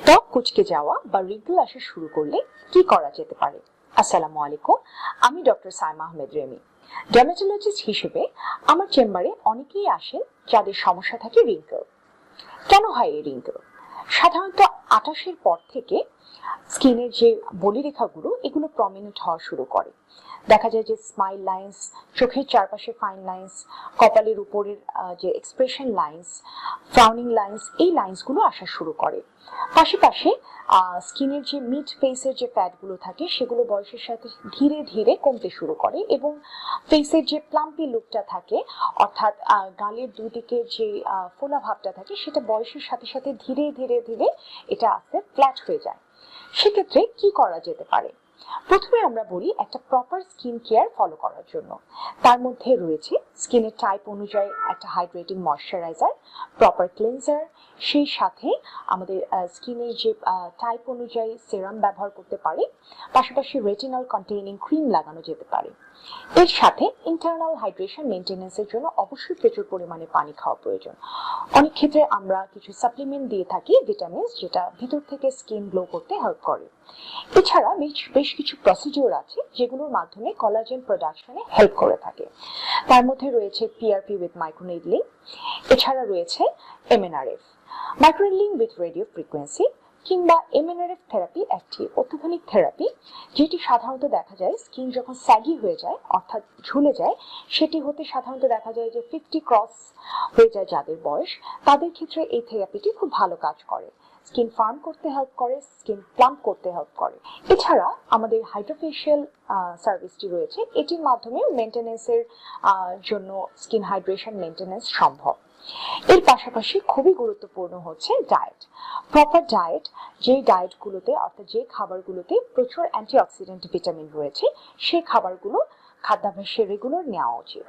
ত্বক কুঁচকে যাওয়া বা রিঙ্কেল আসা শুরু করলে কি করা যেতে পারে? আসসালামু আলাইকুম, আমি doctor Saima Ahmed Remi. Dermatologist হিসেবে আমার চেম্বারে অনেকেই আসেন যাদের সমস্যা থাকে রিঙ্কেল। কেন হয় এই রিঙ্কেল? সাধারণত 28-এর পর থেকে স্কিনের যে বলিরেখাগুলো এগুলো প্রমিনেন্ট হওয়া শুরু করে। দেখা যায় যে স্মাইল লাইন্স, চোখের চারপাশে ফাইন লাইন্স, কপালের উপরের যে এক্সপ্রেশন লাইন্স, ফ্রাউনিং লাইন্স, এই লাইন্সগুলো আসা শুরু করে। পাশাপাশি স্কিনের যে মিড ফেসের যে ফ্যাটগুলো থাকে সেগুলো বয়সের সাথে ধীরে ধীরে কমতে শুরু করে এবং ফেসের যে প্লাম্পি লুকটা থাকে, অর্থাৎ গালের দুদিকের যে ফোলা ভাবটা থাকে, সেটা বয়সের সাথে সাথে ধীরে ধীরে ধীরে এটা আস্তে ফ্ল্যাট হয়ে যায়। সেক্ষেত্রে কি করা যেতে পারে? প্রথমে আমরা বলি একটা প্রপার স্কিন কেয়ার ফলো করার জন্য। তার মধ্যে রয়েছে স্কিনের টাইপ অনুযায়ী একটা হাইড্রেটিং ময়শ্চারাইজার, প্রপার ক্লিনজার, সেই সাথে আমাদের স্কিনের যে টাইপ অনুযায়ী সেরাম ব্যবহার করতে পারি। পাশাপাশি রেটিনল কন্টেইনিং ক্রিম লাগানো যেতে পারে। এর সাথে ইন্টারনাল হাইড্রেশন মেনটেন্যান্সের জন্য অবশ্যই প্রচুর পরিমাণে পানি খাওয়া প্রয়োজন। অনেক ক্ষেত্রে আমরা কিছু সাপ্লিমেন্ট দিয়ে থাকি, ভিটামিনস, যেটা ভিতর থেকে স্কিন গ্লো করতে হেল্প করে। এছাড়া বেশ কিছু প্রসিডিওর আছে যেগুলোর মাধ্যমে কোলাজেন প্রোডাকশনে হেল্প করে থাকে। তার মধ্যে রয়েছে পিআরপি উইথ মাইক্রোনিডলিং, এছাড়া রয়েছে এমএনআরএফ, মাইক্রোনিডলিং উইথ রেডিও ফ্রিকোয়েন্সি, কিংবা এমএনআরএফ থেরাপি একটি অত্যাধুনিক থেরাপি যেটি সাধারণত দেখা যায় স্কিন যখন স্যাগি হয়ে যায়, অর্থাৎ ঝুলে যায়, সেটি হতে সাধারণত দেখা যায় যে 50 ক্রস হয়ে যায় যাদের বয়স, তাদের ক্ষেত্রে এই থেরাপিটি খুব ভালো কাজ করে। স্কিন ফার্ম করতে হেল্প করে, স্কিন প্লাম্প করতে হেল্প করে। এছাড়া আমাদের হাইড্রোফেশিয়াল সার্ভিসটি রয়েছে, এটির মাধ্যমে মেনটেন্যান্সের জন্য স্কিন হাইড্রেশন মেনটেন্যান্স সম্ভব। এর পাশাপাশি খুবই গুরুত্বপূর্ণ হচ্ছে ডায়েট। প্রপার ডায়েট, যে ডায়েটগুলোতে অর্থাৎ যে খাবারগুলোতে প্রচুর অ্যান্টিঅক্সিডেন্ট ভিটামিন রয়েছে, সেই খাবারগুলো খাদ্যাভ্যাসে রেগুলার নেওয়া উচিত।